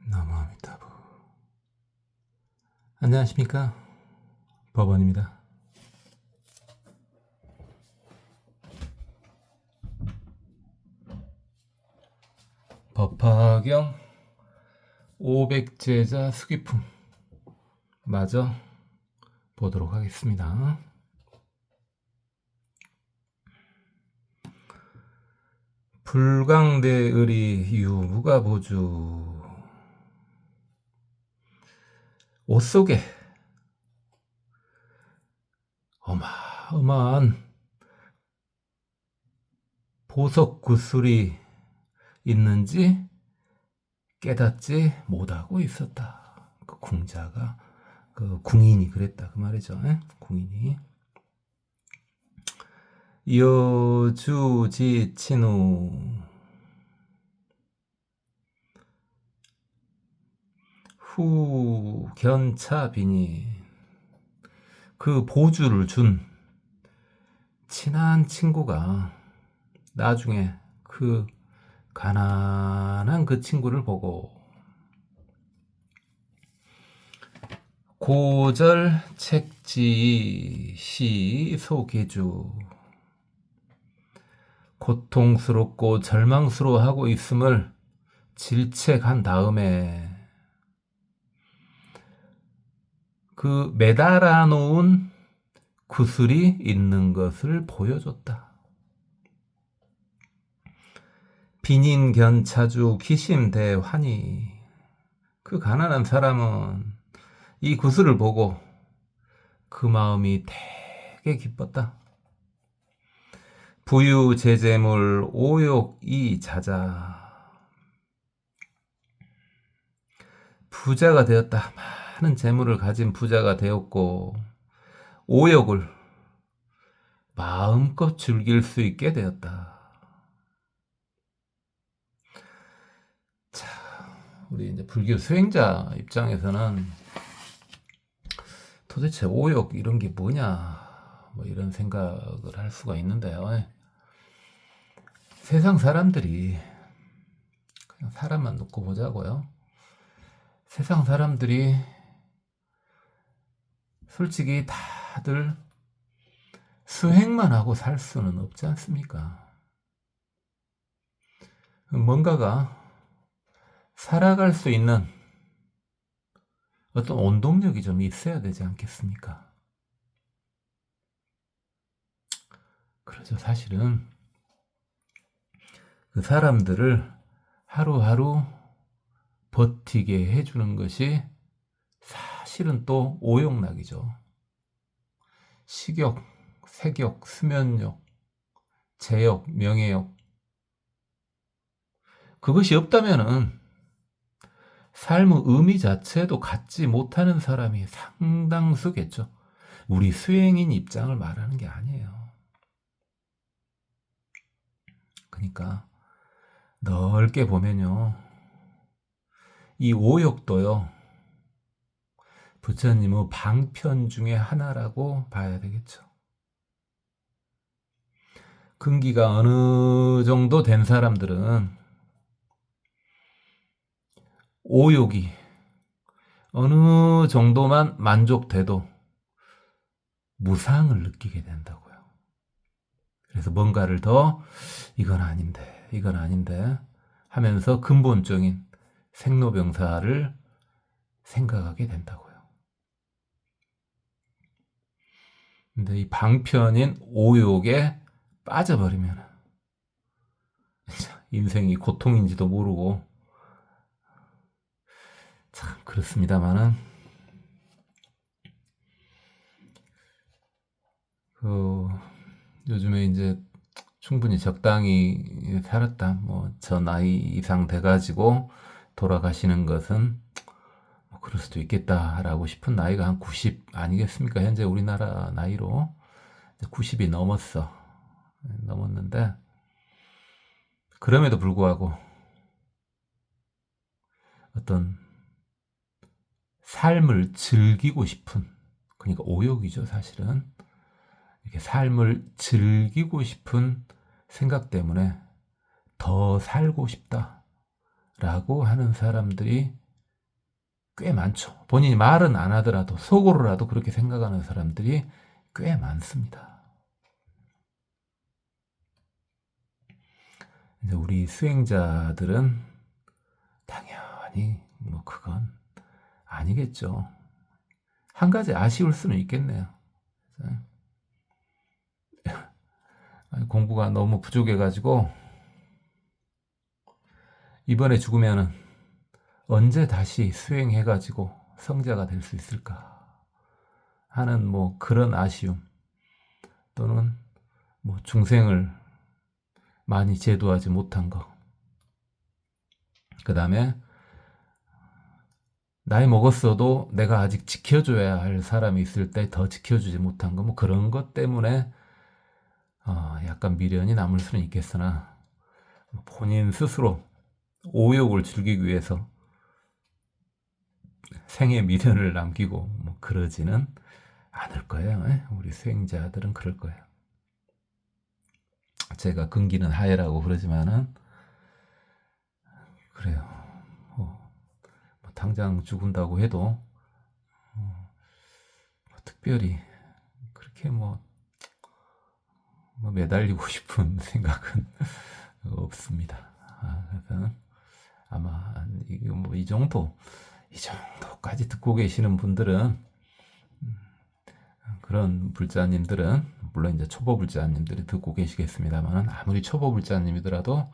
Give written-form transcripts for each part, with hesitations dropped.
나무아미타부. 안녕하십니까, 법원입니다. 법화경 500제자 수기품 마저 보도록 하겠습니다. 불광대의리 유무가보주. 옷 속에 어마어마한 보석 구슬이 있는지 깨닫지 못하고 있었다. 그 궁자가, 그 궁인이 그랬다. 그 말이죠. 궁인이. 여주지친우. 후견차비니. 그 보주를 준 친한 친구가 나중에 그 가난한 그 친구를 보고 고절 책지 시소계주. 고통스럽고 절망스러워하고 있음을 질책한 다음에 그 매달아 놓은 구슬이 있는 것을 보여줬다. 빈인견차주 기심대환이. 그 가난한 사람은 이 구슬을 보고 그 마음이 되게 기뻤다. 부유재재물 오욕이자자. 부자가 되었다. 많은 재물을 가진 부자가 되었고 오욕을 마음껏 즐길 수 있게 되었다. 자, 우리 이제 불교 수행자 입장에서는 도대체 오욕 이런 게 뭐냐, 뭐 이런 생각을 할 수가 있는데요. 세상 사람들이, 그냥 사람만 놓고 보자고요. 세상 사람들이 솔직히 다들 수행만 하고 살 수는 없지 않습니까? 뭔가가 살아갈 수 있는 어떤 원동력이 좀 있어야 되지 않겠습니까? 그렇죠. 사실은 그 사람들을 하루하루 버티게 해주는 것이 사실은 또 오욕락이죠. 식욕, 색욕, 수면욕, 재욕, 명예욕. 그것이 없다면은 삶의 의미 자체도 갖지 못하는 사람이 상당수겠죠. 우리 수행인 입장을 말하는 게 아니에요. 그러니까 넓게 보면요, 이 오욕도요, 부처님의 방편 중에 하나라고 봐야 되겠죠. 근기가 어느 정도 된 사람들은 오욕이 어느 정도만 만족돼도 무상을 느끼게 된다고요. 그래서 뭔가를 더 이건 아닌데 하면서 근본적인 생로병사를 생각하게 된다고요. 근데 이 방편인 오욕에 빠져버리면 인생이 고통인지도 모르고, 참 그렇습니다만은 요즘에 이제 충분히 적당히 살았다, 뭐 저 나이 이상 돼가지고 돌아가시는 것은 뭐 그럴 수도 있겠다라고 싶은 나이가 한 90 아니겠습니까? 현재 우리나라 나이로 90이 넘었는데, 그럼에도 불구하고 어떤 삶을 즐기고 싶은, 그러니까 오욕이죠 사실은. 이렇게 삶을 즐기고 싶은 생각 때문에 더 살고 싶다라고 하는 사람들이 꽤 많죠. 본인이 말은 안 하더라도 속으로라도 그렇게 생각하는 사람들이 꽤 많습니다. 이제 우리 수행자들은 당연히 뭐 그건 아니겠죠. 한 가지 아쉬울 수는 있겠네요. 공부가 너무 부족해가지고 이번에 죽으면은 언제 다시 수행해가지고 성자가 될 수 있을까 하는 뭐 그런 아쉬움, 또는 뭐 중생을 많이 제도하지 못한 거, 그 다음에 나이 먹었어도 내가 아직 지켜줘야 할 사람이 있을 때 더 지켜주지 못한 거, 뭐 그런 것 때문에 약간 미련이 남을 수는 있겠으나 본인 스스로 오욕을 즐기기 위해서 생의 미련을 남기고 뭐 그러지는 않을 거예요. 우리 수행자들은 그럴 거예요. 제가 근기는 하해라고 그러지만은 그래요. 뭐 당장 죽은다고 해도 특별히 그렇게 뭐 매달리고 싶은 생각은 없습니다. 그래서 아마 이 정도까지 듣고 계시는 분들은, 그런 불자님들은 물론 이제 초보 불자님들이 듣고 계시겠습니다만, 아무리 초보 불자님이더라도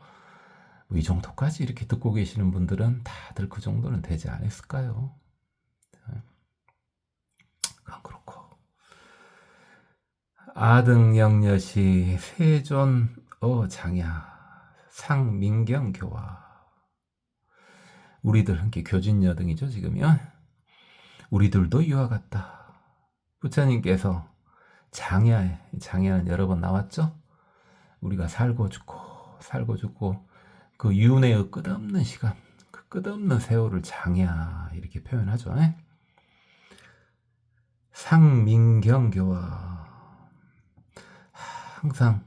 이 정도까지 이렇게 듣고 계시는 분들은 다들 그 정도는 되지 않았을까요? 그건 그렇고, 아등영여시 세존 장야 상민경교화, 우리들 함께 교진여등이죠 지금요. 우리들도 이와 같다. 부처님께서 장야는 여러 번 나왔죠. 우리가 살고 죽고 그 윤회의 끝없는 시간, 그 끝없는 세월을 장야 이렇게 표현하죠. 상민경교화, 항상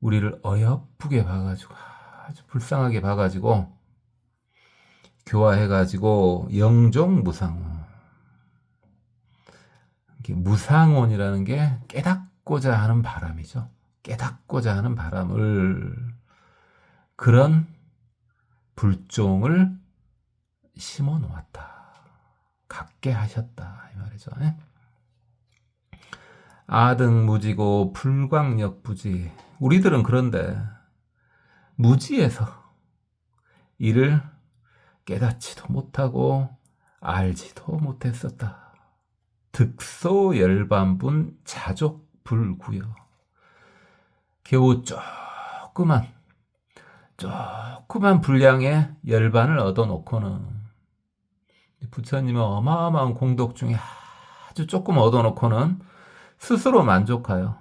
우리를 어여쁘게 봐가지고, 아주 불쌍하게 봐가지고 교화해가지고 영종무상호. 무상원이라는 게 깨닫고자 하는 바람이죠. 깨닫고자 하는 바람을, 그런 불종을 심어 놓았다. 갖게 하셨다 이 말이죠. 아등무지고 불광역부지. 우리들은 그런데 무지에서 이를 깨닫지도 못하고 알지도 못했었다. 득소열반분 자족불구요. 겨우 조그만 분량의 열반을 얻어놓고는, 부처님의 어마어마한 공덕 중에 아주 조금 얻어놓고는 스스로 만족하여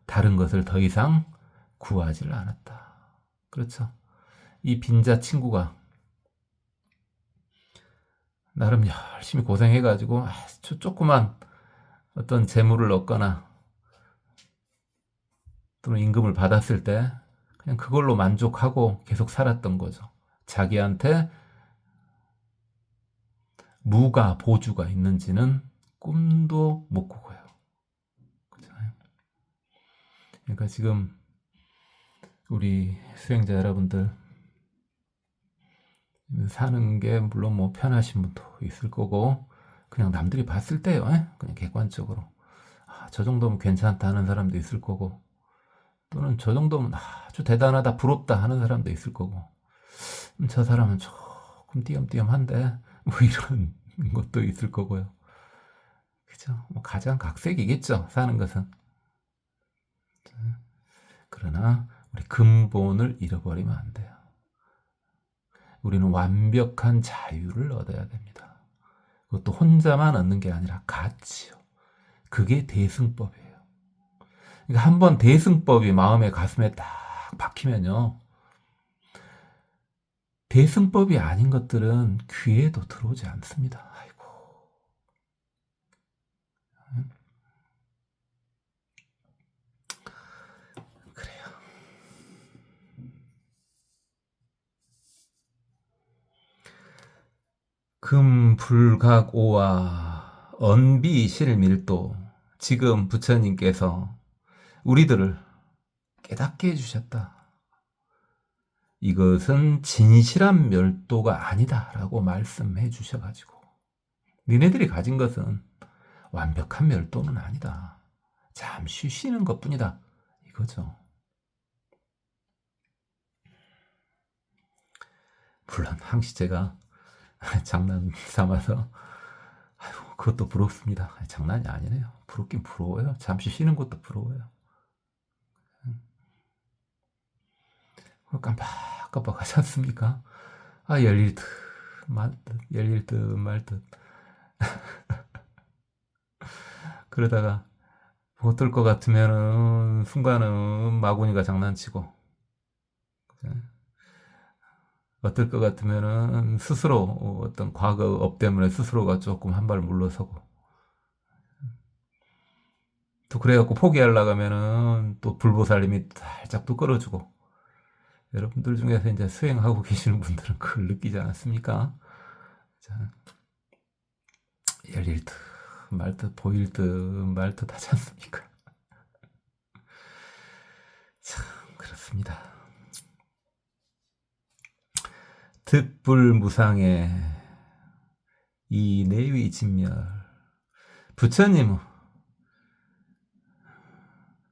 다른 것을 더 이상 구하지를 않았다. 그렇죠. 이 빈자 친구가 나름 열심히 고생해가지고 아주 조그만 어떤 재물을 얻거나 또는 임금을 받았을 때 그냥 그걸로 만족하고 계속 살았던 거죠. 자기한테 무가 보주가 있는지는 꿈도 못 꾸고요. 그러니까 지금 우리 수행자 여러분들 사는 게 물론 뭐 편하신 분도 있을 거고, 그냥 남들이 봤을 때요, 그냥 객관적으로 저 정도면 괜찮다 하는 사람도 있을 거고, 또는 저 정도면 아주 대단하다, 부럽다 하는 사람도 있을 거고, 저 사람은 조금 띄엄띄엄한데 뭐 이런 것도 있을 거고요. 그죠? 뭐 가장 각색이겠죠, 사는 것은. 그러나 우리 근본을 잃어버리면 안 돼요. 우리는 완벽한 자유를 얻어야 됩니다. 그것도 혼자만 얻는 게 아니라 같이요. 그게 대승법이에요. 그러니까 한번 대승법이 마음에 가슴에 딱 박히면요, 대승법이 아닌 것들은 귀에도 들어오지 않습니다. 아이고. 그래요. 금불각오와 언비실밀도 지금 부처님께서 우리들을 깨닫게 해주셨다. 이것은 진실한 멸도가 아니다라고 말씀해 주셔가지고 니네들이 가진 것은 완벽한 멸도는 아니다. 잠시 쉬는 것뿐이다. 이거죠. 물론 항시 제가 장난 삼아서 아유, 그것도 부럽습니다. 장난이 아니네요. 부럽긴 부러워요. 잠시 쉬는 것도 부러워요. 깜빡깜빡하지 않습니까? 아, 열릴 듯 말 듯, 열릴 듯 말 듯. 그러다가 어떨 것 같으면은 순간은 마구니가 장난치고, 어떨 것 같으면은 스스로 어떤 과거 업 때문에 스스로가 조금 한 발 물러서고, 또 그래갖고 포기하려고 하면은 또 불보살님이 살짝 또 끌어주고. 여러분들 중에서 이제 수행하고 계시는 분들은 그걸 느끼지 않았습니까? 자, 열릴 듯 말 듯 보일 듯 말 듯 하지 않습니까? 참 그렇습니다. 득불무상의 이 내위 진멸, 부처님은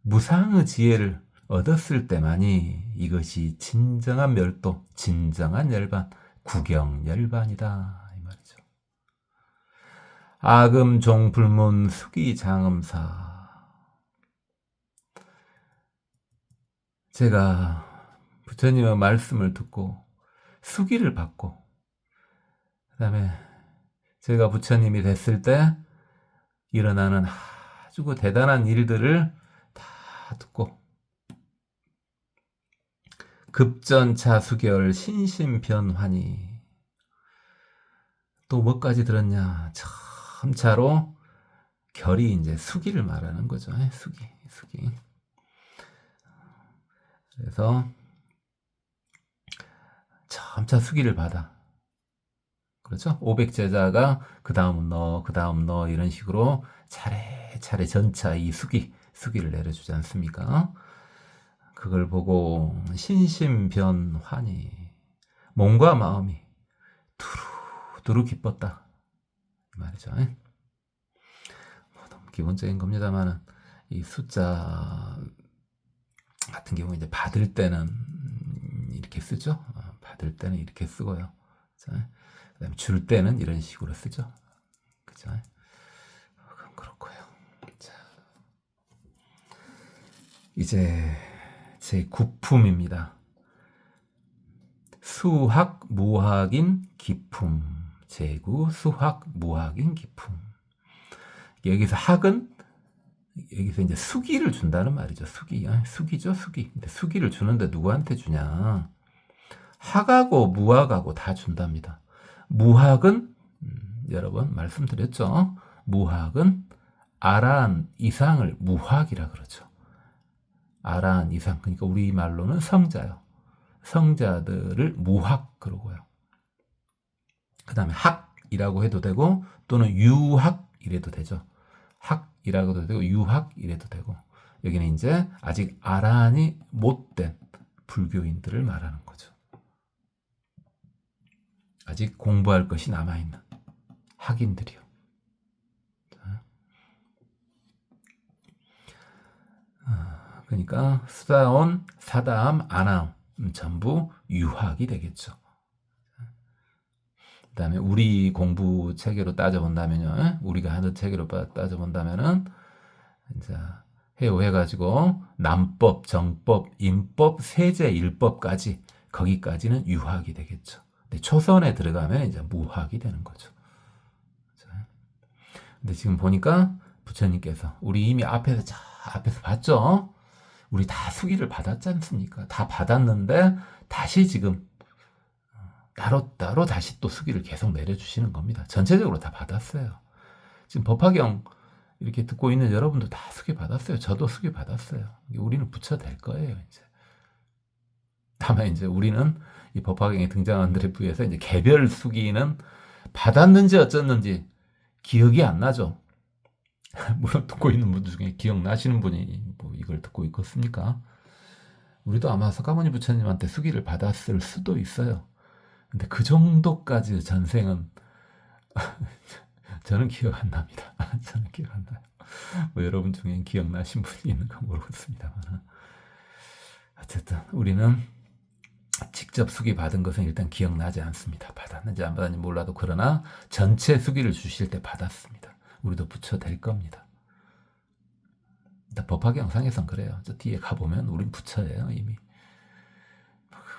무상의 지혜를 얻었을 때만이 이것이 진정한 멸도, 진정한 열반, 구경열반이다 이 말이죠. 아금종 불문 수기장엄사. 제가 부처님의 말씀을 듣고 수기를 받고, 그 다음에 제가 부처님이 됐을 때 일어나는 아주 대단한 일들을 다 듣고, 급전차 수결 신심변환이 또 뭐까지 들었냐. 첨차로 결이 이제 수기를 말하는 거죠. 수기. 그래서 점차 수기를 받아. 그렇죠? 500제자가 그 다음은 너 이런 식으로 차례차례 전차 이 수기를 내려주지 않습니까? 그걸 보고 신심변환이 몸과 마음이 두루두루 기뻤다 이 말이죠. 뭐 너무 기본적인 겁니다만은 이 숫자 같은 경우 이제 받을 때는 이렇게 쓰죠. 받을 때는 이렇게 쓰고요. 그다음에 줄 때는 이런 식으로 쓰죠. 그죠? 그렇고요. 자, 이제 제 9품입니다. 수학 무학인 기품. 제9 수학 무학인 기품. 여기서 학은 여기서 이제 수기를 준다는 말이죠. 수기죠. 근데 수기를 주는데 누구한테 주냐? 학하고 무학하고 다 준답니다. 무학은 여러 번 말씀드렸죠. 무학은 아라한 이상을 무학이라 그러죠. 아라한 이상, 그러니까 우리 말로는 성자요. 성자들을 무학 그러고요. 그 다음에 학이라고 해도 되고 또는 유학 이래도 되죠. 학이라고도 되고 유학 이래도 되고, 여기는 이제 아직 아라한이 못된 불교인들을 말하는 거죠. 아직 공부할 것이 남아있는 학인들이요. 그러니까 수다온, 사다암, 아나움 전부 유학이 되겠죠. 그 다음에 우리 공부 체계로 따져본다면요, 우리가 하는 체계로 따져본다면은 이제 해가지고 남법, 정법, 인법, 세제, 일법까지 거기까지는 유학이 되겠죠. 근데 초선에 들어가면 이제 무학이 되는 거죠. 근데 지금 보니까 부처님께서 우리 이미 앞에서 봤죠? 우리 다 수기를 받았지 않습니까? 다 받았는데 다시 지금 따로 다시 또 수기를 계속 내려주시는 겁니다. 전체적으로 다 받았어요. 지금 법화경 이렇게 듣고 있는 여러분도 다 수기 받았어요. 저도 수기 받았어요. 우리는 부처 될 거예요, 이제. 다만 이제 우리는 이 법화경에 등장한 들에 비해서 이제 개별 수기는 받았는지 어쨌는지 기억이 안 나죠. 물론 듣고 있는 분 중에 기억나시는 분이 뭐 이걸 듣고 있겠습니까? 우리도 아마 석가모니 부처님한테 수기를 받았을 수도 있어요. 근데 그 정도까지 전생은 저는 기억 안 납니다. 저는 기억 안 나요. 뭐 여러분 중엔 기억나신 분이 있는가 모르겠습니다만 어쨌든 우리는 직접 수기 받은 것은 일단 기억나지 않습니다. 받았는지 안 받았는지 몰라도 그러나 전체 수기를 주실 때 받았습니다. 우리도 부처 될 겁니다. 법화기 영상에선 그래요. 저 뒤에 가보면 우린 부처예요.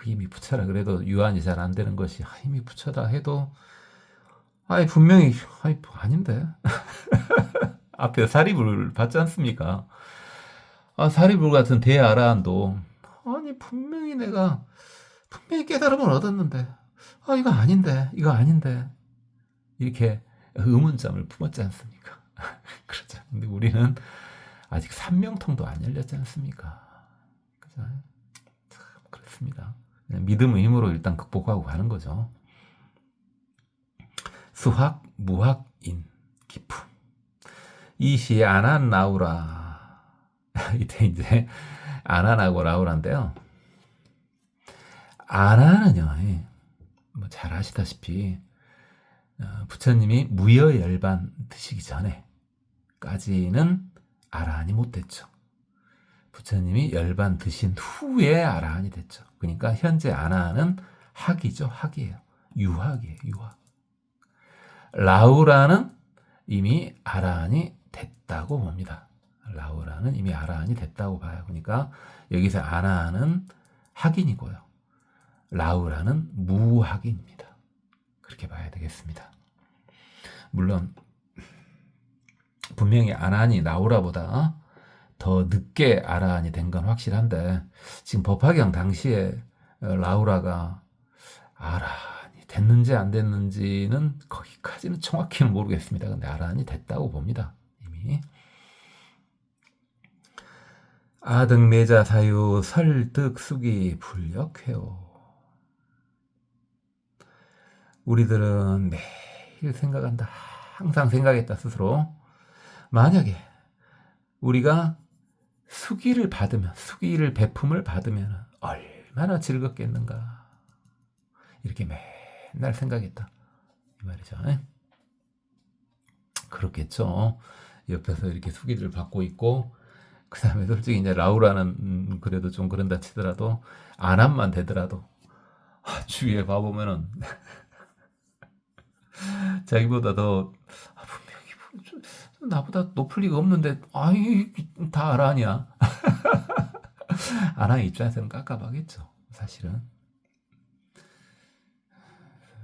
이미 부처라 그래도 유한이 잘 안 되는 것이 이미 부처다 해도 분명히 아닌데 앞에 사리불 받지 않습니까? 사리불 같은 대아라한도 분명히 내가 분명히 깨달음을 얻었는데 이거 아닌데 이렇게 의문점을 품었지 않습니까? 그렇죠. 근데 우리는 아직 삼명통도 안 열렸지 않습니까? 그죠? 참 그렇습니다. 믿음의 힘으로 일단 극복하고 가는 거죠. 수학, 무학, 인, 기품. 이시 아난 라우라. 이때 이제 아난하고 라우라인데요. 아난은요, 뭐 잘 아시다시피 부처님이 무여열반 드시기 전에까지는 아라한이 못 됐죠. 부처님이 열반 드신 후에 아라한이 됐죠. 그러니까 현재 아나는 학이죠. 학이에요. 유학이에요. 유학. 라우라는 이미 아라한이 됐다고 봅니다. 라우라는 이미 아라한이 됐다고 봐요. 그러니까 여기서 아나는 학인이고요. 라우라는 무학인입니다. 그렇게 봐야 되겠습니다. 물론 분명히 아나한이 라우라보다 더 늦게 아라한이 된 건 확실한데 지금 법화경 당시에 라우라가 아라한이 됐는지 안 됐는지는 거기까지는 정확히는 모르겠습니다. 근데 아라한이 됐다고 봅니다. 이미. 아등매자 사유 설득 수기 불력회오. 우리들은 매일 생각한다. 항상 생각했다 스스로. 만약에 우리가 수기를 받으면, 수기를 베품을 받으면 얼마나 즐겁겠는가. 이렇게 맨날 생각했다. 이 말이죠. 그렇겠죠. 옆에서 이렇게 수기를 받고 있고, 그 다음에 솔직히 이제 라우라는 그래도 좀 그런다 치더라도, 안함만 되더라도, 주위에 봐보면은, 자기보다 더, 분명히 나보다 높을 리가 없는데, 다 아라냐. 아라의 입장에서는 깝깝하겠죠. 사실은.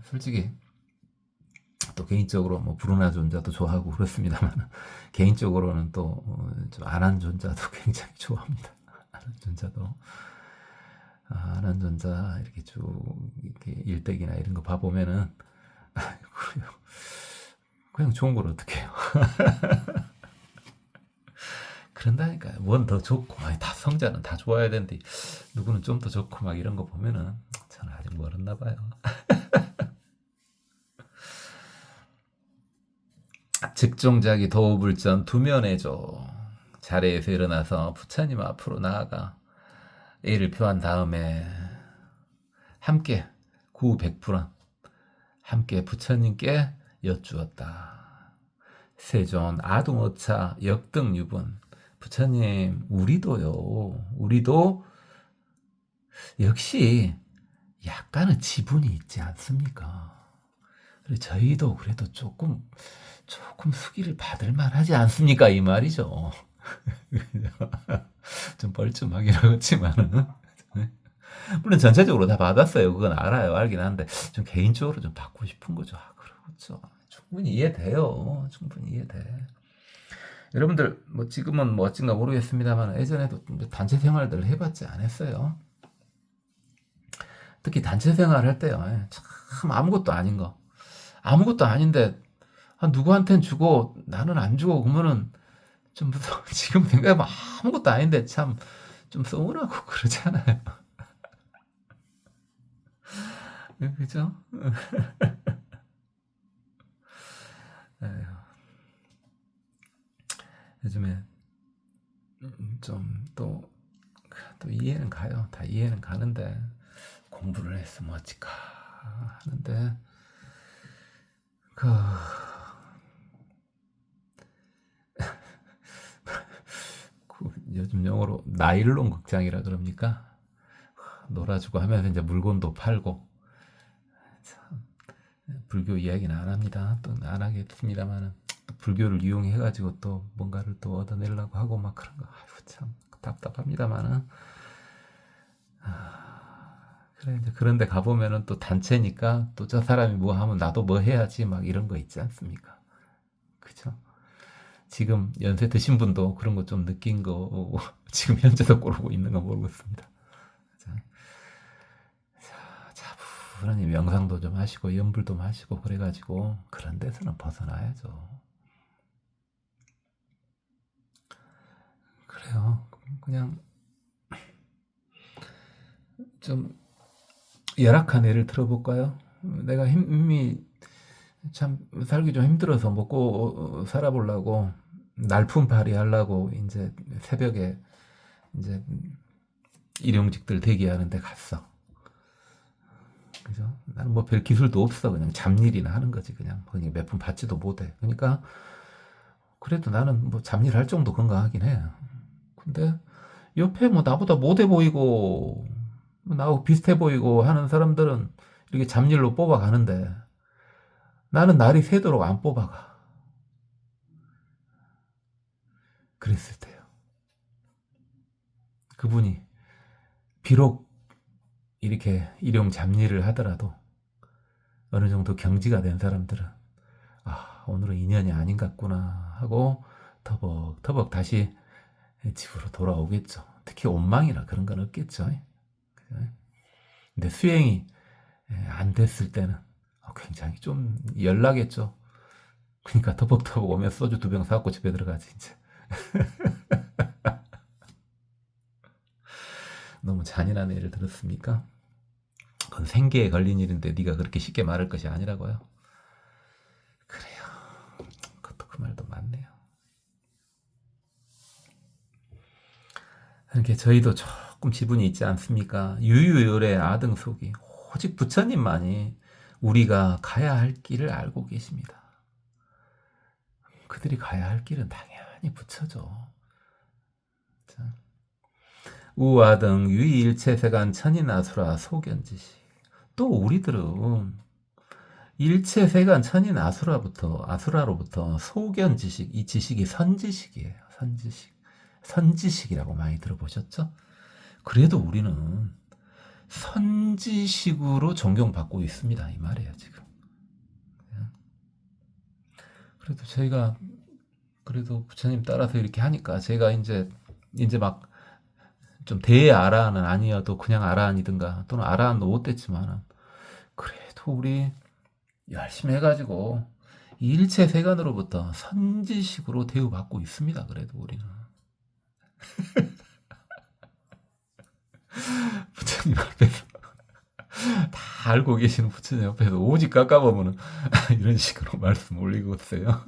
솔직히, 또 개인적으로 뭐 불운한 존자도 좋아하고 그렇습니다만, 개인적으로는 또 좀 안한 존자도 굉장히 좋아합니다. 안한 존자도. 안한 존자, 이렇게 쭉, 이렇게 일대기나 이런 거 봐보면은, 그냥 좋은 걸 어떡해요. 그런다니까요. 뭔 더 좋고, 다 성자는 다 좋아야 되는데, 누구는 좀 더 좋고, 막 이런 거 보면은, 저는 아직 멀었나 봐요. 즉종자기 도불전 두면해줘. 자리에서 일어나서 부처님 앞으로 나아가 A를 표한 다음에 함께 구백불안 함께 부처님께 여쭈었다. 세존 아둥오차 역등유분. 부처님, 우리도 역시 약간의 지분이 있지 않습니까? 저희도 그래도 조금 수기를 받을 만하지 않습니까? 이 말이죠. 좀 뻘쭘하긴 하겠지만은. 물론 전체적으로 다 받았어요. 그건 알아요. 알긴 한데 좀 개인적으로 좀 받고 싶은 거죠. 그렇죠. 충분히 이해돼요. 충분히 이해돼. 여러분들 뭐 지금은 뭐 어찐가 모르겠습니다만 예전에도 단체 생활들 해봤지 않았어요? 특히 단체 생활 할 때요. 참 아무것도 아닌 거. 아무것도 아닌데 누구한텐 주고 나는 안 주고 그러면은 좀 무서워. 지금 생각해보면 아무것도 아닌데 참 좀 서운하고 그러잖아요. 그죠? 요즘에 좀 또 이해는 가요. 다 이해는 가는데 공부를 했으면 어찌까 하는데 그 요즘 용어로 나일론 극장이라 그럽니까? 놀아주고 하면서 이제 물건도 팔고 참, 불교 이야기는 안 합니다. 또 안 하겠습니다만은 불교를 이용해 가지고 또 뭔가를 또 얻어내려고 하고 막 그런 거 아이고 참 답답합니다만은 그래 이제 그런데 가보면은 또 단체니까 또 저 사람이 뭐 하면 나도 뭐 해야지 막 이런 거 있지 않습니까? 그죠? 지금 연세 드신 분도 그런 거 좀 느낀 거 지금 현재도 꼬르고 있는 거 모르겠습니다. 자, 차분히 명상도 좀 하시고 염불도 마시고 그래가지고 그런 데서는 벗어나야죠. 그래요. 그냥 좀 열악한 예를 들어볼까요? 내가 힘이 참 살기 좀 힘들어서 먹고 살아보려고 날품팔이 하려고 이제 새벽에 이제 일용직들 대기하는데 갔어. 그죠? 나는 뭐 별 기술도 없어. 그냥 잡일이나 하는 거지. 그냥 몇 푼 받지도 못해. 그러니까 그래도 나는 뭐 잡일 할 정도 건강하긴 해. 근데 옆에 뭐 나보다 못해 보이고 뭐 나하고 비슷해 보이고 하는 사람들은 이렇게 잡일로 뽑아가는데 나는 날이 새도록 안 뽑아가. 그랬을 때요. 그분이 비록 이렇게 일용 잡일을 하더라도 어느 정도 경지가 된 사람들은 아, 오늘은 인연이 아닌 것 같구나 하고 터벅터벅 다시 집으로 돌아오겠죠. 특히 원망이나 그런 건 없겠죠. 근데 수행이 안 됐을 때는 굉장히 좀 열나겠죠. 그러니까 터벅터벅 오면 소주 2병 사갖고 집에 들어가지 이제. 너무 잔인한 예를 들었습니까? 그건 생계에 걸린 일인데 네가 그렇게 쉽게 말할 것이 아니라고요. 그래요. 그것도 그 말도 맞네요. 이렇게 저희도 조금 지분이 있지 않습니까? 유유열의 아등속이 오직 부처님만이 우리가 가야 할 길을 알고 계십니다. 그들이 가야 할 길은 당연히 부처죠. 자, 우아등 유이일체세간 천인아수라 소견지시. 또 우리들은 일체세간 아수라로부터 소견 지식, 이 지식이 선지식이에요. 선지식. 선지식이라고 많이 들어보셨죠? 그래도 우리는 선지식으로 존경받고 있습니다. 이 말이에요, 지금. 그래도 저희가 그래도 부처님 따라서 이렇게 하니까 제가 이제 막 좀 대아라한은 아니어도 그냥 아라한이든가 또는 아라한도 못 됐지만 그래도 우리 열심히 해가지고 일체 세간으로부터 선지식으로 대우받고 있습니다. 그래도 우리는 부처님 앞에서 다 알고 계시는 부처님 옆에서 오직 깎아보면 이런 식으로 말씀 올리고 있어요.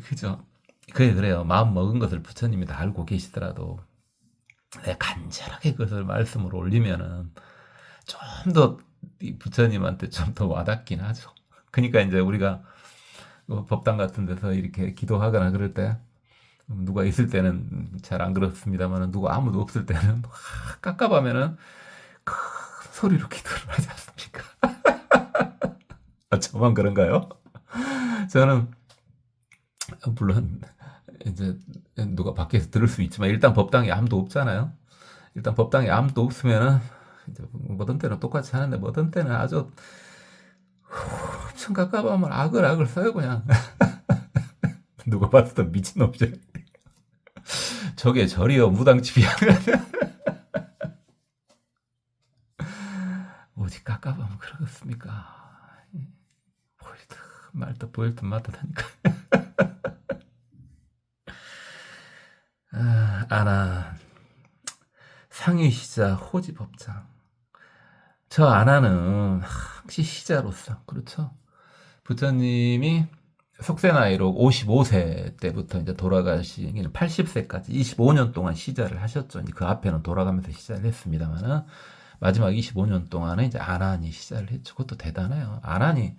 그죠? 그래요. 마음 먹은 것을 부처님이 다 알고 계시더라도 내가 간절하게 그것을 말씀으로 올리면은 좀 더 부처님한테 좀 더 와닿긴 하죠. 그러니까 이제 우리가 법당 같은 데서 이렇게 기도하거나 그럴 때 누가 있을 때는 잘 안 그렇습니다만 누가 아무도 없을 때는 깝깝하면은 큰 소리로 기도를 하지 않습니까? 아, 저만 그런가요? 저는 물론 이제 누가 밖에서 들을 수 있지만 일단 법당에 아무도 없잖아요. 일단 법당에 아무도 없으면은 이제 뭐든 때는 똑같이 하는데 뭐든 때는 아주 엄청 깝깝하면 아글아글 써요 그냥. 누가 봤을 때 미친놈이지. 저게 절이여 무당집이야. 오직 깝깝하면 그러겠습니까? 보일 듯 말 듯 보일 듯 말 듯 하니까. 아나 상위시자 호지법장. 저 아나는 항시 시자로서 그렇죠. 부처님이 속세 나이로 55세 때부터 이제 돌아가시기는 80세까지 25년 동안 시자를 하셨죠. 이제 그 앞에는 돌아가면서 시자를 했습니다만은 마지막 25년 동안은 이제 아난이 시자를 했죠. 그것도 대단해요. 아난이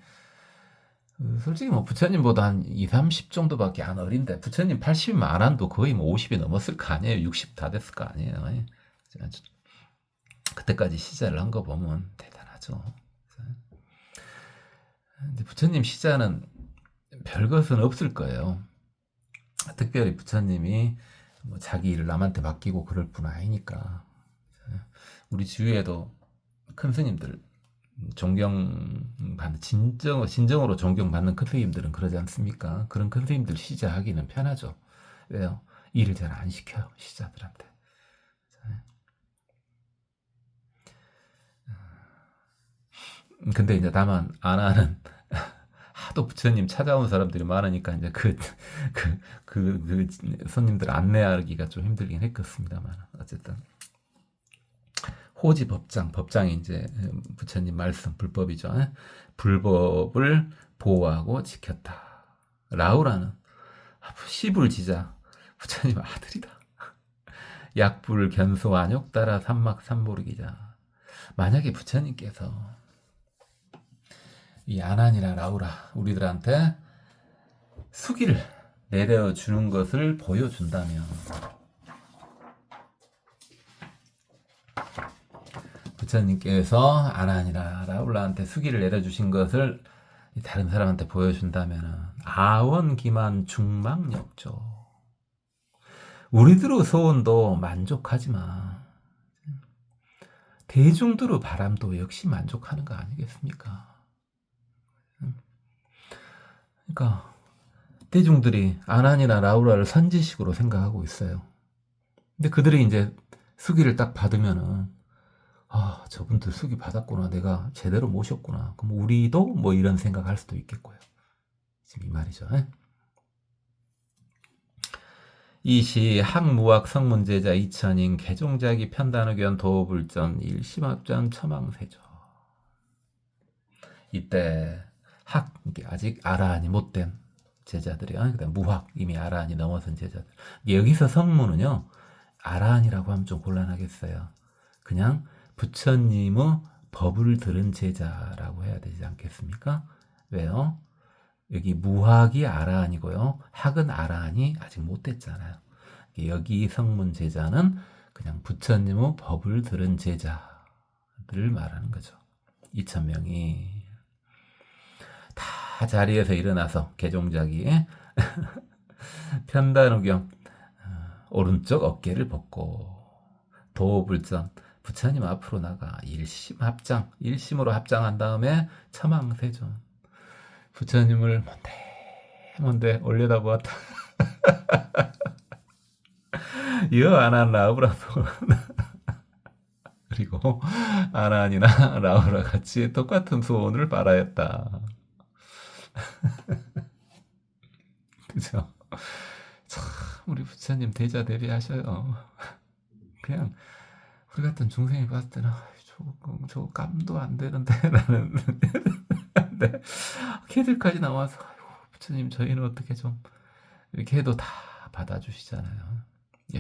솔직히 뭐 부처님보다 한 2, 30 정도밖에 안 어린데 부처님 80이면 아난도 거의 뭐 50이 넘었을 거 아니에요. 60 다 됐을 거 아니에요. 그때까지 시자를 한 거 보면 대단하죠. 근데 부처님 시자는 별것은 없을 거예요. 특별히 부처님이 뭐 자기 일을 남한테 맡기고 그럴 뿐 아니니까. 우리 주위에도 큰 스님들 존경받는 진정으로 존경받는 큰 스님들은 그러지 않습니까? 그런 큰 스님들 시자하기는 편하죠. 왜요? 일을 잘 안 시켜요, 시자들한테. 근데 이제 다만 아나는 하도 부처님 찾아온 사람들이 많으니까 이제 그 손님들 안내하기가 좀 힘들긴 했겠습니다만 어쨌든 호지 법장이 이제 부처님 말씀 불법이죠. 불법을 보호하고 지켰다. 라우라는 시불지자 부처님 아들이다. 약불 견소 안욕 따라 삼막 삼보르기자. 만약에 부처님께서 이 아난이나 라우라 우리들한테 수기를 내려주는 것을 보여준다면 부처님께서 아난이나 라울라한테 수기를 내려주신 것을 다른 사람한테 보여준다면 아원기만 중망역죠. 우리들의 소원도 만족하지만 대중들의 바람도 역시 만족하는 거 아니겠습니까? 그러니까 대중들이 아난이나 라우라를 선지식으로 생각하고 있어요. 근데 그들이 이제 수기를 딱 받으면은 아, 저분들 수기 받았구나. 내가 제대로 모셨구나. 그럼 우리도 뭐 이런 생각할 수도 있겠고요. 지금 이 말이죠. 이시 학무학 성문제자 이천인 개종자기 편단의견 도불전 일심합전 처망세죠. 이때 이게 아직 아라한이 못된 제자들이요. 그다음 무학 이미 아라한이 넘어선 제자들. 여기서 성문은요. 아라한이라고 하면 좀 곤란하겠어요. 그냥 부처님의 법을 들은 제자라고 해야 되지 않겠습니까? 왜요? 여기 무학이 아라한이고요. 학은 아라한이 아직 못 됐잖아요. 여기 성문 제자는 그냥 부처님의 법을 들은 제자들을 말하는 거죠. 2,000명이 다 자리에서 일어나서 개종자기 편단우경 오른쪽 어깨를 벗고 도불전 부처님 앞으로 나가 일심으로 합장한 다음에 처망세존 부처님을 뭔데 올려다보았다. 이어 아난 라우라도 그리고 아난이나 라우라 같이 똑같은 소원을 바라였다. 그죠? 참 우리 부처님 대자 대비하셔요. 그냥 우리 같은 중생이 봤을 때는 저거 깜도 안 되는데 라는 근데 걔들까지 나와서 아이고, 부처님 저희는 어떻게 좀 이렇게 해도 다 받아주시잖아요.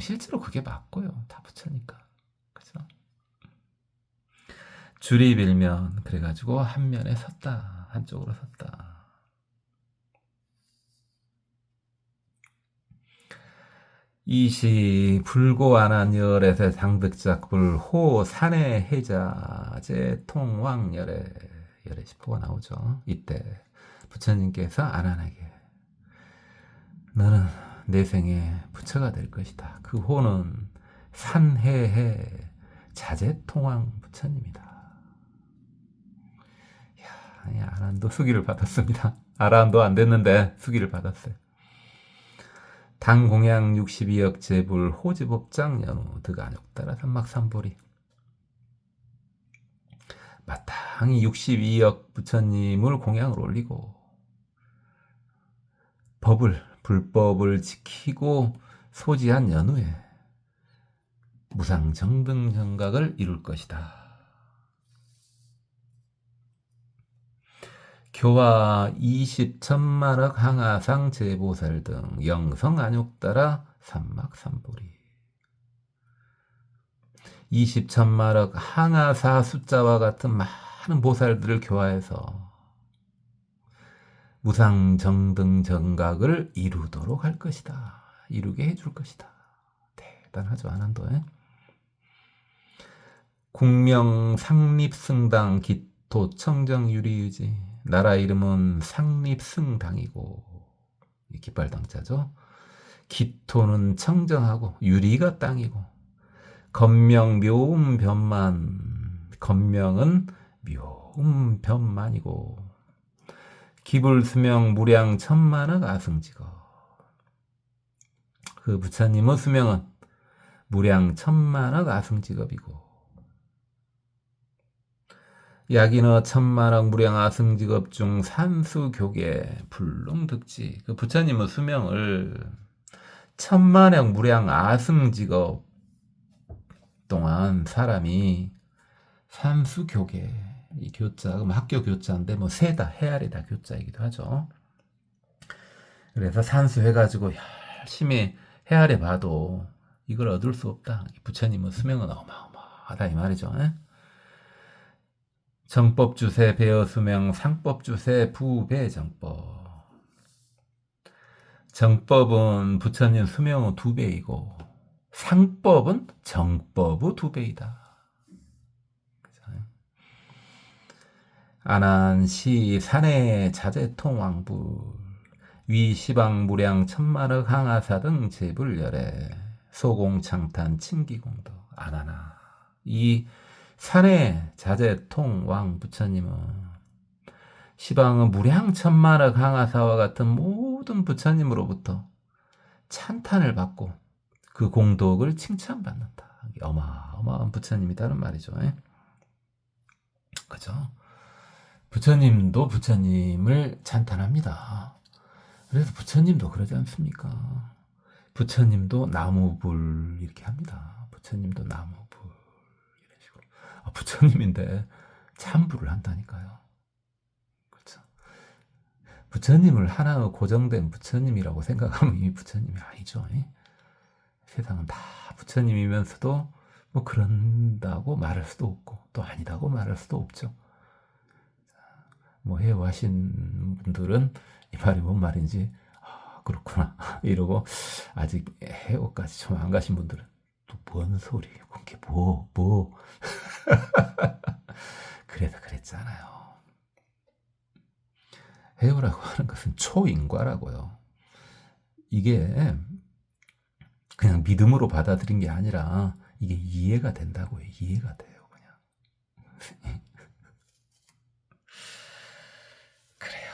실제로 그게 맞고요. 다 부처니까. 그죠? 줄이 빌면 그래가지고 한 면에 섰다. 한쪽으로 섰다. 이시 불고안한열에서 장득작불 호 산해 해자제 통왕열에 열의 시포가 나오죠. 이때 부처님께서 안한에게 너는 내 생에 부처가 될 것이다. 그 호는 산해해 자제통왕 부처님이다. 이야, 아란도 수기를 받았습니다. 아란도 안 됐는데 수기를 받았어요. 당공양 62억 제불 호지법장 연우 득안욕 따라 삼막삼보리 마땅히 62억 부처님을 공양을 올리고 불법을 지키고 소지한 연후에 무상정등정각을 이룰 것이다. 교화 20천만억 항아상 제보살 등 영성 안욕 따라 삼막삼보리. 20천만억 항아사 숫자와 같은 많은 보살들을 교화해서 무상정등 정각을 이루도록 할 것이다. 이루게 해줄 것이다. 대단하죠, 안한도에. 국명 상립승당 기토 청정유리유지. 나라 이름은 상립승당이고 깃발당자죠. 기토는 청정하고 유리가 땅이고 건명 묘음 변만. 건명은 묘음 변만이고 기불수명 무량 천만억 아승직업. 그 부처님의 수명은 무량 천만억 아승직업이고 야기너 천만억 무량 아승직업 중 산수교계 불능득지. 그 부처님의 수명을 천만억 무량 아승직업 동안 사람이 산수교계, 이 교자, 학교 교자인데 뭐 세다, 헤아리다 교자이기도 하죠. 그래서 산수해가지고 열심히 헤아려 봐도 이걸 얻을 수 없다. 부처님의 수명은 어마어마하다 이 말이죠. 정법주세 배어수명 상법주세 부배정법. 정법은 부처님 수명의 2배이고 상법은 정법의 2배이다. 안한시 산해 자재통왕불 위시방 무량 천만억 항아사 등 제불열애 소공창탄 친기공덕 안하나. 이 산해 자재통왕 부처님은 시방은 무량 천만억 항아사와 같은 모든 부처님으로부터 찬탄을 받고 그 공덕을 칭찬받는다. 어마어마한 부처님이다는 말이죠. 그죠? 부처님도 부처님을 찬탄합니다. 그래서 부처님도 그러지 않습니까? 부처님도 나무불 이렇게 합니다. 부처님도 나무불 이런 식으로. 부처님인데 참불을 한다니까요. 그렇죠? 부처님을 하나의 고정된 부처님이라고 생각하면 이미 부처님이 아니죠. 세상은 다 부처님이면서도 뭐 그런다고 말할 수도 없고 또 아니다고 말할 수도 없죠. 뭐 해오하신 분들은 이 말이 뭔 말인지 그렇구나 이러고 아직 해오까지 좀 안 가신 분들은 또 뭔 소리 그게 뭐 그래서 그랬잖아요. 해오라고 하는 것은 초인과라고요. 이게 그냥 믿음으로 받아들인 게 아니라 이게 이해가 된다고요. 이해가 돼요. 그냥 그래요.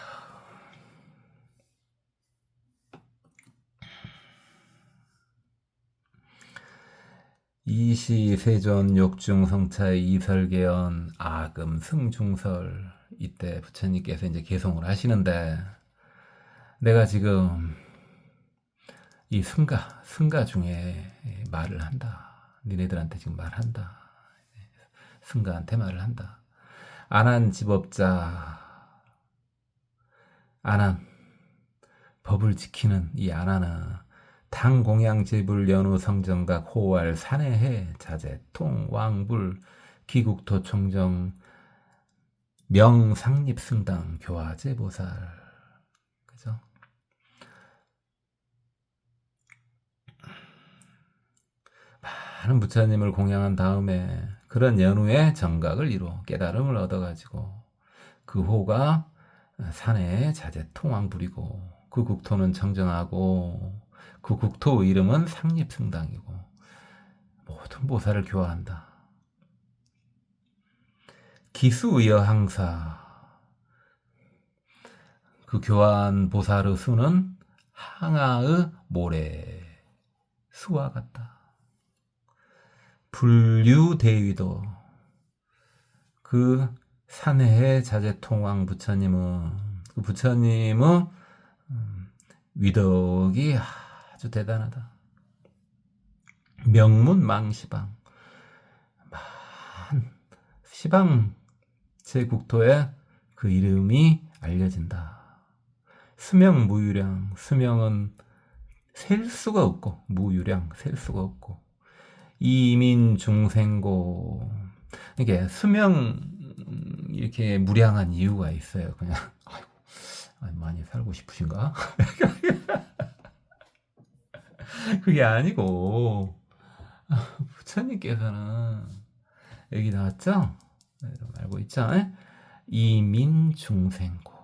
이시세존 욕중성차의 이설계연 아금 승중설. 이때 부처님께서 이제 개송을 하시는데 내가 지금 이 승가 중에 말을 한다. 니네들한테 지금 말한다. 승가한테 말을 한다. 안한 집업자, 안한 법을 지키는 이 안한은 당공양제불 연우 성정각 호왈 산해해 자재통 왕불 기국토 청정 명상립승당 교화제보살. 그죠? 많은 부처님을 공양한 다음에 그런 연후의 정각을 이루어 깨달음을 얻어가지고 그 호가 산에 자재통왕불이고 그 국토는 청정하고 그 국토 이름은 상립승당이고 모든 보살을 교화한다. 기수여항사. 그 교화한 보살의 수는 항아의 모래 수와 같다. 불류대위도. 그 산해의 자재통왕 부처님은 그 부처님의 위덕이 아주 대단하다. 명문망시방. 시방 제국토에 그 이름이 알려진다. 수명 무유량, 수명은 셀 수가 없고, 무유량 셀 수가 없고, 이민 중생고. 이게 수명 이렇게 무량한 이유가 있어요. 그냥 아이고, 많이 살고 싶으신가? 그게 아니고 부처님께서는 여기 나왔죠? 여러분 알고 있죠? 이민 중생고.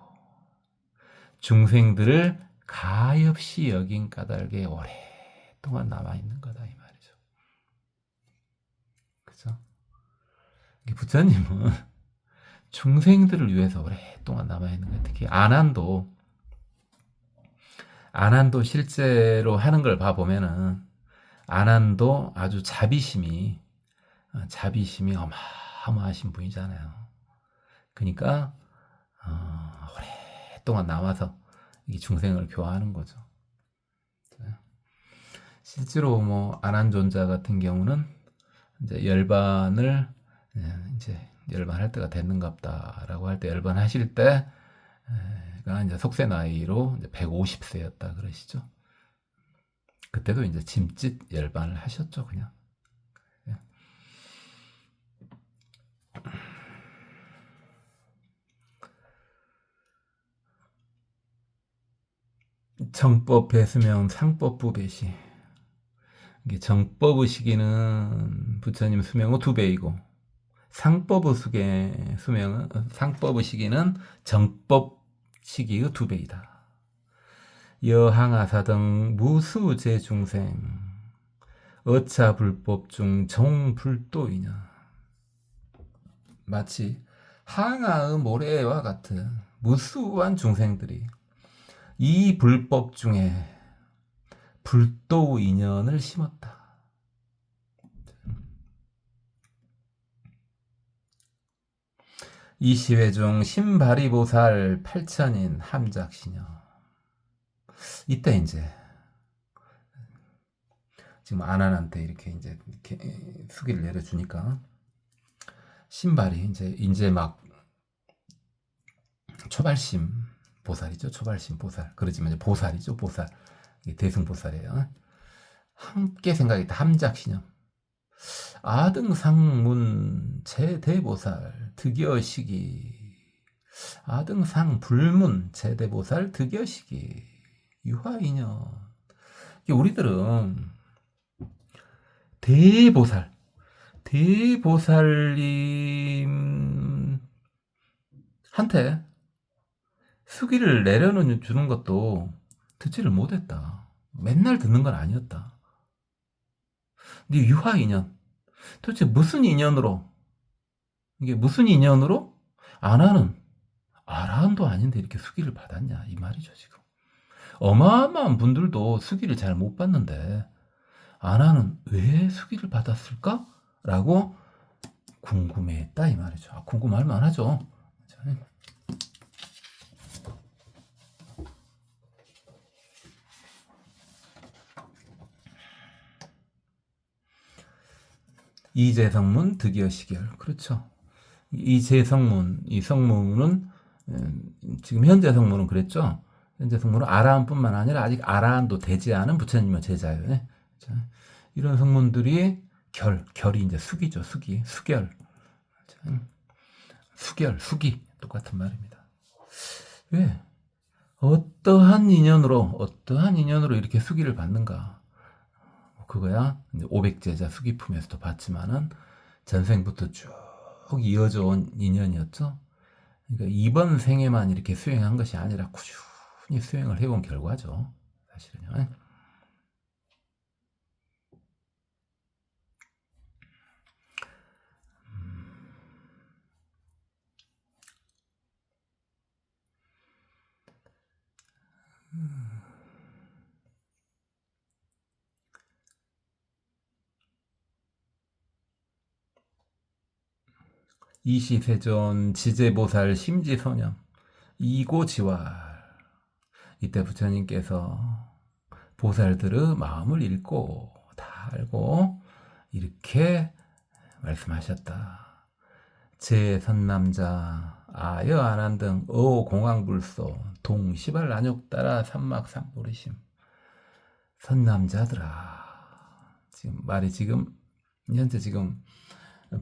중생들을 가엾이 여긴 까닭에 오랫동안 남아있는 거다 이 말이죠. 그죠? 부처님은 중생들을 위해서 오랫동안 남아있는 거예요. 특히 안한도 실제로 하는 걸 봐보면은 안한도 아주 자비심이 어마어마하신 분이잖아요. 그러니까 오랫동안 남아서 이 중생을 교화하는 거죠. 실제로 뭐 안한존자 같은 경우는 이제 열반을 이제 열반할 때가 됐는갑다라고 할 때 열반하실 때가 이제 속세 나이로 150세였다 그러시죠. 그때도 이제 짐짓 열반을 하셨죠, 그냥. 정법 배수명 상법 부배시. 이게 정법의 시기는 부처님 수명의 2배이고 상법의 상법의 시기는 정법 시기의 2배이다. 여항아사 등 무수제 중생 어차 불법 중 정불도이냐. 마치 항아의 모래와 같은 무수한 중생들이 이 불법 중에 불도 인연을 심었다. 이 시회 중 신바리보살 8천인 함작시녀. 이때 이제 지금 안한한테 이렇게 수기를 내려주니까 신발이 이제 막 초발심 보살이죠. 초발심 보살. 그러지만 이제 보살이죠. 보살. 대승보살이에요. 함께 생각했다. 함작신념. 아등상문 제대보살 득여시기. 아등상 불문 제대보살 득여시기. 유화인연. 우리들은 대보살님한테 수기를 내려주는 것도 듣지를 못했다. 맨날 듣는 건 아니었다. 근데 유화인연. 도대체 무슨 인연으로? 이게 무슨 인연으로? 아라한도 아닌데 이렇게 수기를 받았냐 이 말이죠 지금. 어마어마한 분들도 수기를 잘 못 받는데 안하는 왜 수기를 받았을까? 라고 궁금해했다 이 말이죠. 궁금할 만하죠. 이재성문 득여시결. 그렇죠. 이 성문은 지금 현재 성문은 그랬죠. 현재 성문은 아라한뿐만 아니라 아직 아라한도 되지 않은 부처님의 제자예요. 이런 성문들이 결이 이제 수기죠. 수결. 수기 똑같은 말입니다. 왜? 어떠한 인연으로 이렇게 수기를 받는가? 그거야 500제자 수기품에서도 봤지만은 전생부터 쭉 이어져 온 인연이었죠. 그러니까 이번 생에만 이렇게 수행한 것이 아니라 꾸준히 수행을 해온 결과죠. 사실은요. 이시세존 지제보살 심지선염 이고지활. 이때 부처님께서 보살들의 마음을 읽고 다 알고 이렇게 말씀하셨다. 제 선남자 아여 안한등 어공황불소 동시발 안욕 따라 삼막삼보리심. 선남자들아. 지금 말이 지금 현재 지금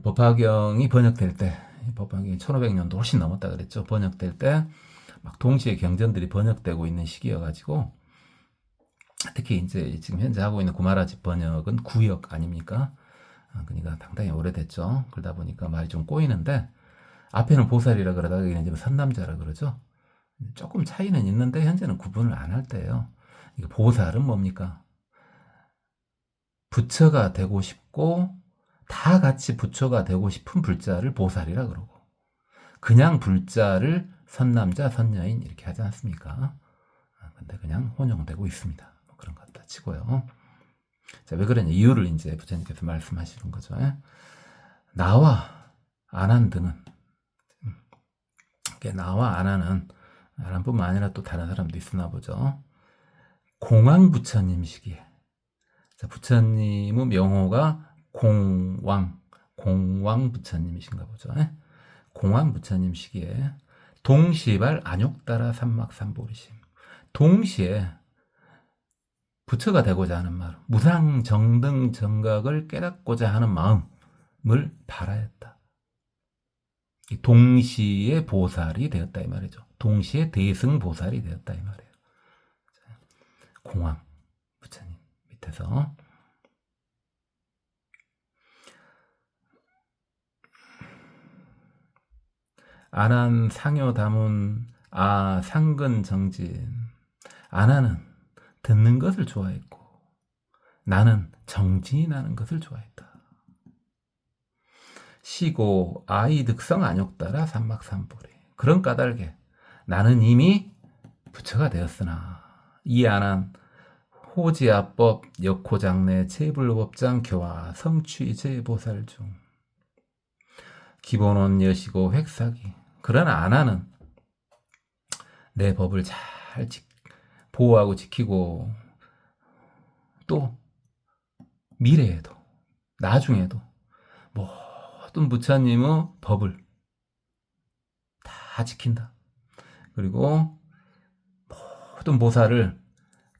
법화경이 번역될 때, 법화경이 1500년도 훨씬 넘었다 그랬죠. 번역될 때 막 동시에 경전들이 번역되고 있는 시기여가지고, 특히 이제 지금 현재 하고 있는 구마라집 번역은 구역 아닙니까? 그러니까 상당히 오래됐죠. 그러다 보니까 말이 좀 꼬이는데, 앞에는 보살이라 그러다가 이제 선남자라 그러죠. 조금 차이는 있는데 현재는 구분을 안 할 때예요. 보살은 뭡니까? 부처가 되고 싶고 다 같이 부처가 되고 싶은 불자를 보살이라 그러고, 그냥 불자를 선남자, 선여인 이렇게 하지 않습니까? 근데 그냥 혼용되고 있습니다. 뭐 그런 것 같다 치고요. 자, 왜 그러냐 이유를 이제 부처님께서 말씀하시는 거죠. 나와 안한등은, 나와 안한은 안한뿐만 아니라 또 다른 사람도 있으나 보죠. 공황 부처님 시기에, 자, 부처님의 명호가 공황 부처님이신가 보죠. 공황 부처님 시기에 동시발 안욕 따라 삼막삼보리심. 동시에 부처가 되고자 하는 마음, 무상정등 정각을 깨닫고자 하는 마음을 발하였다. 동시에 보살이 되었다 이 말이죠. 동시에 대승보살이 되었다 이 말이에요. 공황 부처님 밑에서 안한 상요 다문 상근 정진. 안한은 듣는 것을 좋아했고 나는 정진이 나는 것을 좋아했다. 시고 아이 득성 안욕 따라 삼막삼보리. 그런 까닭에 나는 이미 부처가 되었으나 이 안한 호지아법 역호장내 제불법장 교화 성취 제보살 중 기본원 여시고 획사기. 그러나 안하는 내 법을 잘 보호하고 지키고 또 미래에도 나중에도 모든 부처님의 법을 다 지킨다. 그리고 모든 보살을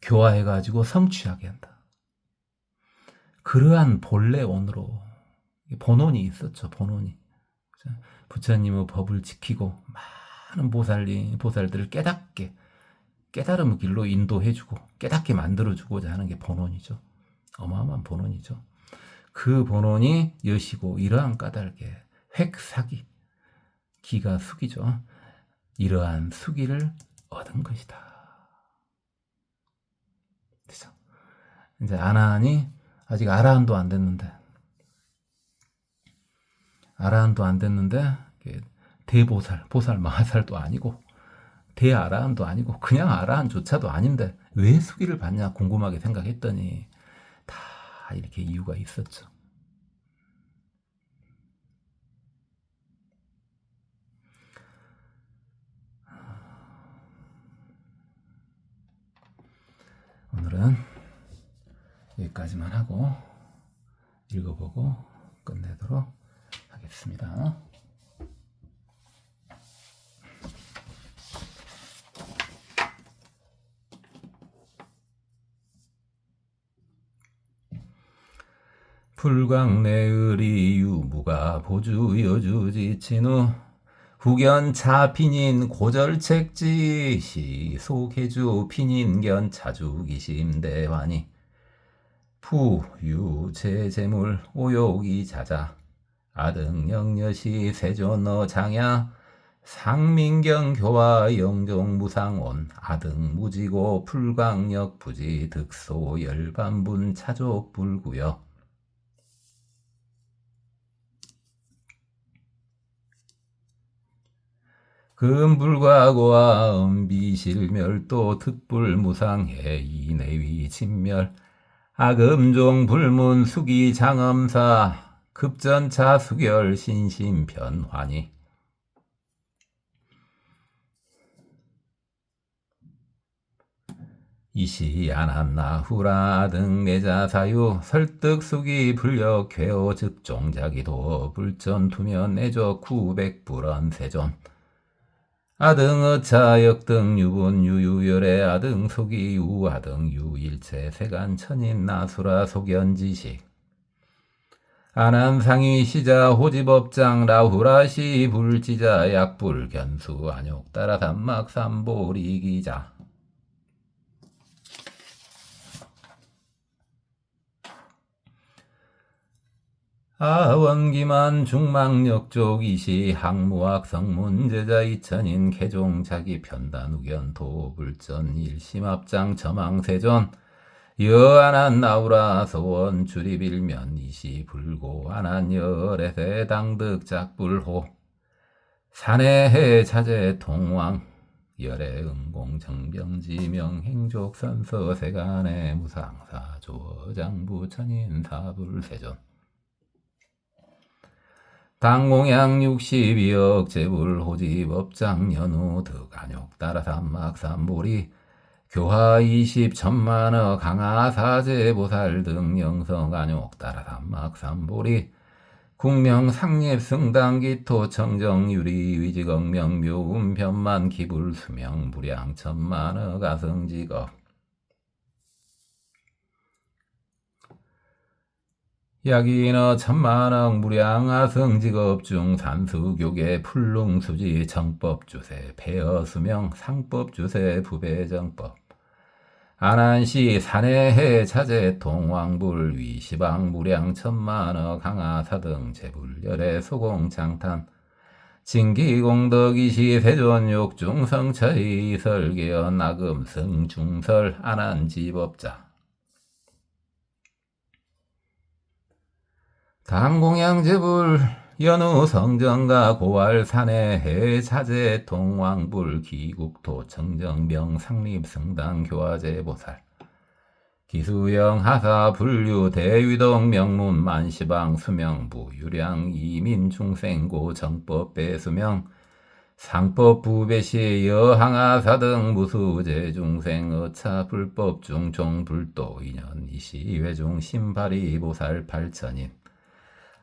교화해가지고 성취하게 한다. 그러한 본래원으로 본원이 있었죠. 본원이 부처님의 법을 지키고 많은 보살들을 깨달음의 길로 인도해주고 깨닫게 만들어주고자 하는 게 본원이죠. 어마어마한 본원이죠. 그 본원이 여시고 이러한 까닭에 획사기, 기가 숙이죠. 이러한 수기를 얻은 것이다. 그렇죠? 이제 아나한이 아직 아라한도 안 됐는데 대보살, 보살 마하살도 아니고 대아라한도 아니고 그냥 아라한조차도 아닌데 왜 수기를 받냐 궁금하게 생각했더니 다 이렇게 이유가 있었죠. 오늘은 여기까지만 하고 읽어보고 끝내도록 하겠습니다. 불광내의리 유무가 보주 여주지친우 후견차 핀인 고절책지 시속해주 핀인견 차주기심대환이 부유제재물 오욕이 자자 아등영여시 세존어 장야 상민경 교화 영종무상원 아등무지고 풀광역 부지 득소 열반분 차족불구역 금불과고와 음비실멸도 특불무상해 이내위 진멸 악음종 불문 수기 장엄사 급전차 수결 신심변환이 이시안한나 후라 등 내자사유 설득 수기 불력 괴오 즉종자기도 불전 투면 내적 900불원 세존 아등 어차 역등 유분 유유열의 아등 속이 우아등 유일체 세간 천인 나수라 속연지식 아난상위 시자 호지법장 라후라시 불지자 약불 견수 안욕 따라 삼막 삼보리 기자 아원기만 중망역족 이시 학무학 성문제자 이천인 개종 자기 편단 우견 도불전 일심합장 저망세존 여안한 나우라 소원 주립일면 이시 불고 안한 열애세 당득 작불호 산해해 자제 통왕 열애 응공 정병지명 행족 선서 세간의 무상사 조장부 천인 사불세존 당공양 62억 재불호지법장 연우 득안욕 따라 삼막 삼보리 교화 20천만억 강하 사제보살 등 영성 안욕 따라 삼막 삼보리 국명 상립 승당 기토 청정 유리 위지검명 묘음 변만 기불 수명 무량 천만억 아승직업 야기너 천만억 무량아승직업 중 산수교계 풀릉수지 정법주세 폐허수명 상법주세 부배정법 안한시 산해해 차제 동왕불 위시방 무량 천만억 강하사등 재불열애 소공장탄 진기공덕이시 세존욕 중성차이 설계연 나금승 중설 안한지법자 당공양제불 연우 성정가 고활 산해 해차제 동왕불 기국토 청정명 상립 성당 교화제 보살 기수영 하사 불류 대위동 명문 만시방 수명부 유량 이민 중생고 정법 배수명 상법 부배시 여항하사 등 무수제 중생 어차 불법 중종 불도 인연 이시 외중 신발이 보살 8천인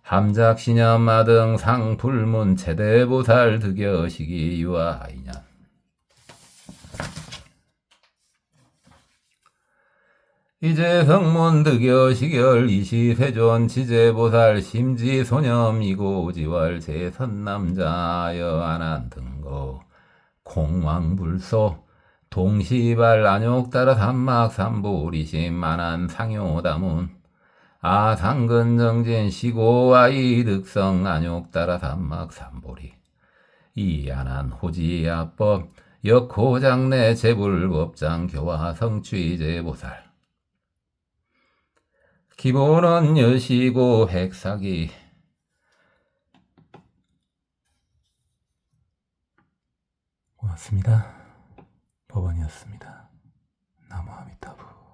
함작신념마 등 상불문 최대보살 득여시기 유아인연 이제 성문 득여시결 이시세존 지제보살 심지소념 이고지월 제선남자 여안한 등거 공왕불소 동시발 안욕 따라 삼막 삼보리심 만한 상요다문 아상근정진 시고아이 득성 안욕 따라 삼막 삼보리 이안한 호지야법 역호장내 재불법장 교화 성취제보살 기본은 여시고 핵사기 고맙습니다. 법원이었습니다. 나무 아미타부